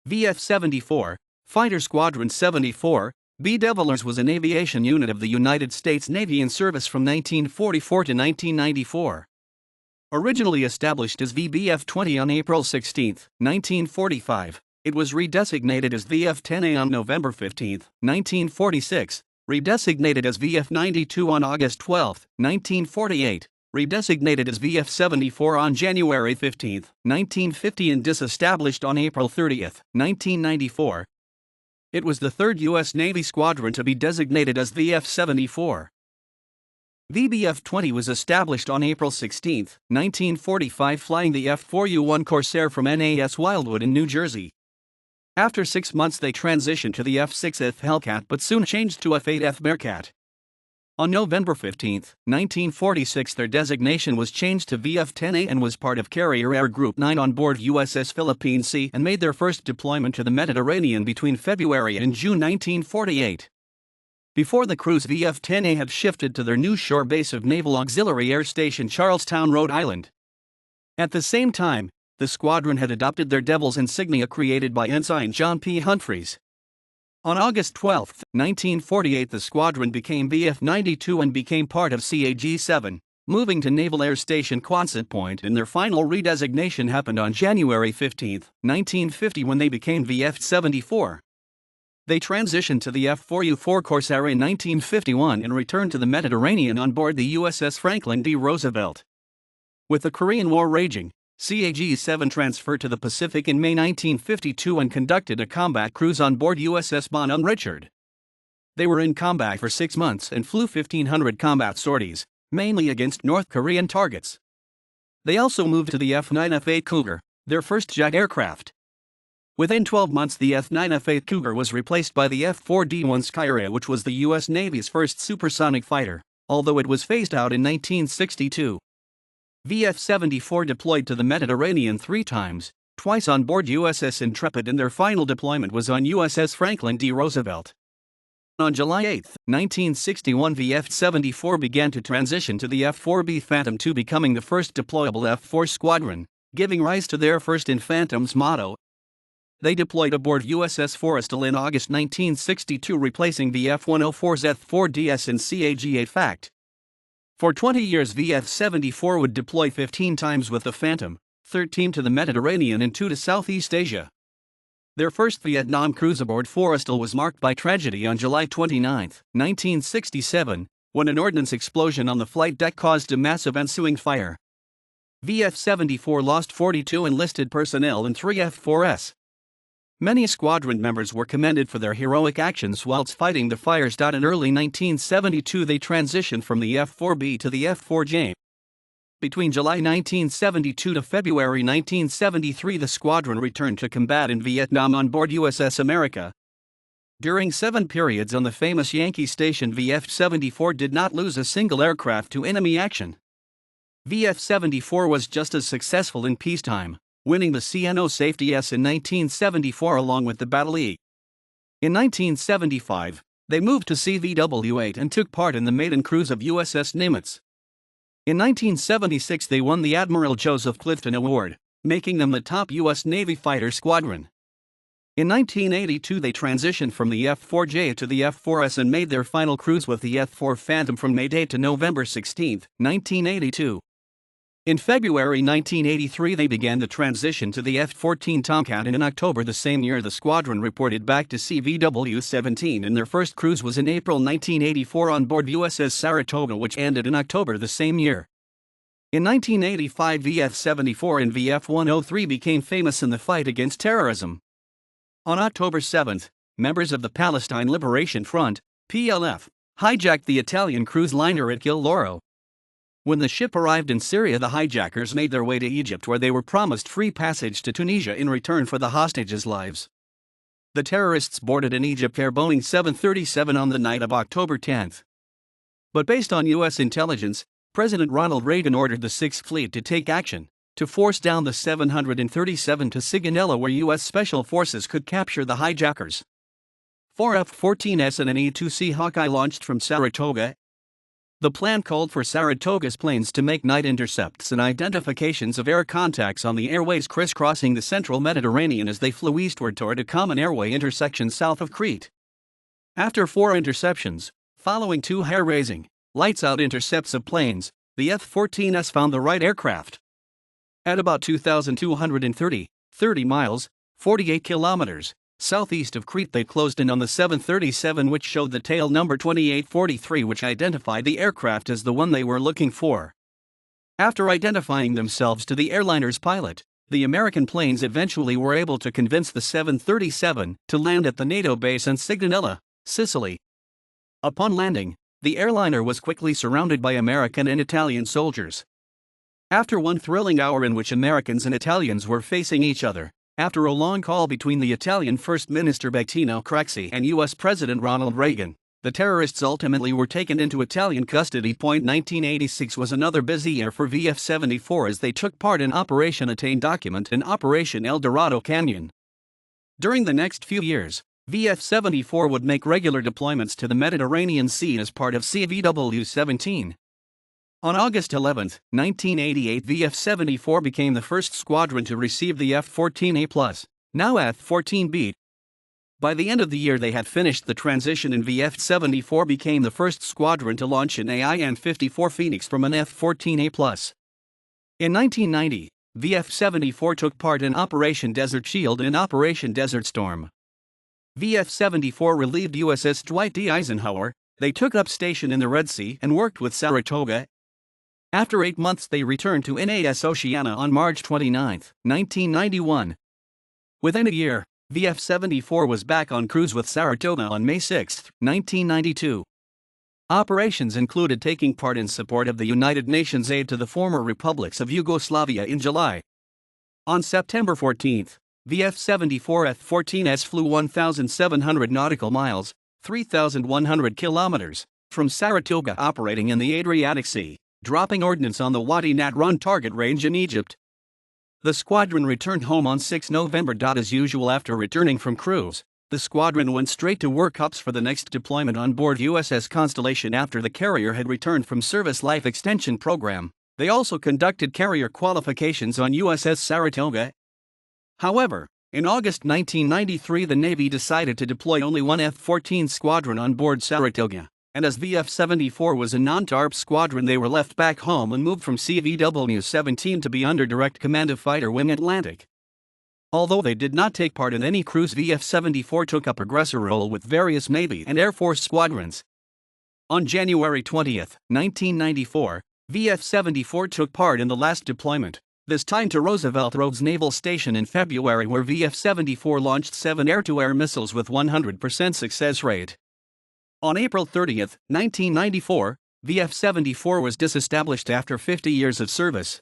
Vf-74, Fighter Squadron 74, B Devilers was an aviation unit of the United States Navy in service from 1944 to 1994. Originally established as VBF-20 on April 16, 1945, it was redesignated as VF-10A on November 15, 1946, redesignated as VF-92 on August 12, 1948, redesignated as VF-74 on January 15, 1950 and disestablished on April 30, 1994. It was the third U.S. Navy squadron to be designated as VF-74. VBF-20 was established on April 16, 1945, flying the F-4U-1 Corsair from NAS Wildwood in New Jersey. After 6 months they transitioned to the F-6F Hellcat but soon changed to F-8F Bearcat. On November 15, 1946 their designation was changed to VF-10A and was part of Carrier Air Group 9 on board USS Philippine Sea and made their first deployment to the Mediterranean between February and June 1948. Before the cruise, VF-10A had shifted to their new shore base of Naval Auxiliary Air Station Charlestown, Rhode Island. At the same time, the squadron had adopted their Devil's insignia created by Ensign John P. Humphreys. On August 12, 1948 the squadron became VF-92 and became part of CAG-7, moving to Naval Air Station Quonset Point, and their final redesignation happened on January 15, 1950 when they became VF-74. They transitioned to the F-4U-4 Corsair in 1951 and returned to the Mediterranean on board the USS Franklin D. Roosevelt. With the Korean War raging, CAG-7 transferred to the Pacific in May 1952 and conducted a combat cruise on board USS Bonhomme Richard. They were in combat for 6 months and flew 1,500 combat sorties, mainly against North Korean targets. They also moved to the F-9F-8 Cougar, their first jet aircraft. Within 12 months the F-9F-8 Cougar was replaced by the F-4D-1 Skyrail, which was the U.S. Navy's first supersonic fighter, although it was phased out in 1962. VF-74 deployed to the Mediterranean 3 times, twice on board USS Intrepid, and their final deployment was on USS Franklin D. Roosevelt. On July 8, 1961 VF-74 began to transition to the F-4B Phantom II, becoming the first deployable F-4 squadron, giving rise to their First in Phantoms motto. They deployed aboard USS Forrestal in August 1962, replacing the F-104's F-4DS and CAG-8 FACT. For 20 years VF-74 would deploy 15 times with the Phantom, 13 to the Mediterranean and 2 to Southeast Asia. Their first Vietnam cruise aboard Forrestal was marked by tragedy on July 29, 1967, when an ordnance explosion on the flight deck caused a massive ensuing fire. VF-74 lost 42 enlisted personnel and 3 F-4s. Many squadron members were commended for their heroic actions whilst fighting the fires. In early 1972 they transitioned from the F-4B to the F-4J. Between July 1972 to February 1973 the squadron returned to combat in Vietnam on board USS America. During 7 periods on the famous Yankee station, VF-74 did not lose a single aircraft to enemy action. VF-74 was just as successful in peacetime, winning the CNO Safety S in 1974 along with the Battle E. In 1975, they moved to CVW-8 and took part in the maiden cruise of USS Nimitz. In 1976 they won the Admiral Joseph Clifton Award, making them the top U.S. Navy fighter squadron. In 1982 they transitioned from the F-4J to the F-4S and made their final cruise with the F-4 Phantom from May 8 to November 16, 1982. In February 1983 they began the transition to the F-14 Tomcat, and in October the same year the squadron reported back to CVW-17, and their first cruise was in April 1984 on board USS Saratoga, which ended in October the same year. In 1985 VF-74 and VF-103 became famous in the fight against terrorism. On October 7, members of the Palestine Liberation Front, PLF, hijacked the Italian cruise liner at Gil Loro. When the ship arrived in Syria, the hijackers made their way to Egypt, where they were promised free passage to Tunisia in return for the hostages' lives. The terrorists boarded an Egypt Air Boeing 737 on the night of October 10. But based on U.S. intelligence, President Ronald Reagan ordered the Sixth Fleet to take action, to force down the 737 to Sigonella, where U.S. Special Forces could capture the hijackers. 4 F-14s and an E-2C Hawkeye launched from Saratoga. The plan called for Saratoga's planes to make night intercepts and identifications of air contacts on the airways crisscrossing the central Mediterranean as they flew eastward toward a common airway intersection south of Crete. After 4 interceptions, following 2 hair-raising, lights-out intercepts of planes, the F-14s found the right aircraft. At about 2,230 miles, 48 kilometers, southeast of Crete, they closed in on the 737, which showed the tail number 2843, which identified the aircraft as the one they were looking for. After identifying themselves to the airliner's pilot, the American planes eventually were able to convince the 737 to land at the NATO base in Sigonella, Sicily. Upon landing, the airliner was quickly surrounded by American and Italian soldiers. After one thrilling hour in which Americans and Italians were facing each other, after a long call between the Italian First Minister Bettino Craxi and U.S. President Ronald Reagan, the terrorists ultimately were taken into Italian custody. 1986 was another busy year for Vf-74 as they took part in Operation Attain Document and Operation El Dorado Canyon. During the next few years, Vf-74 would make regular deployments to the Mediterranean Sea as part of CVW-17. On August 11, 1988, Vf-74 became the first squadron to receive the F-14A+, now F-14B. By the end of the year they had finished the transition, and Vf-74 became the first squadron to launch an AIM-54 Phoenix from an F-14A+. In 1990, Vf-74 took part in Operation Desert Shield and Operation Desert Storm. Vf-74 relieved USS Dwight D. Eisenhower. They took up station in the Red Sea and worked with Saratoga. After 8 months they returned to NAS Oceana on March 29, 1991. Within a year, Vf-74 was back on cruise with Saratoga on May 6, 1992. Operations included taking part in support of the United Nations aid to the former republics of Yugoslavia in July. On September 14, Vf-74 F-14s flew 1,700 nautical miles, 3,100 kilometers, from Saratoga, operating in the Adriatic Sea, dropping ordnance on the Wadi Nadran target range in Egypt. The squadron returned home on 6 November. As usual, after returning from cruise, the squadron went straight to workups for the next deployment on board USS Constellation after the carrier had returned from Service Life Extension Program. They also conducted carrier qualifications on USS Saratoga. However, in August 1993 the Navy decided to deploy only one F-14 squadron on board Saratoga, and as Vf-74 was a non-TARP squadron they were left back home and moved from CVW-17 to be under direct command of Fighter Wing Atlantic. Although they did not take part in any cruise, Vf-74 took up aggressor role with various Navy and Air Force squadrons. On January 20, 1994, Vf-74 took part in the last deployment, this time to Roosevelt Roads Naval Station in February, where Vf-74 launched 7 air-to-air missiles with 100% success rate. On April 30, 1994, Vf-74 was disestablished after 50 years of service.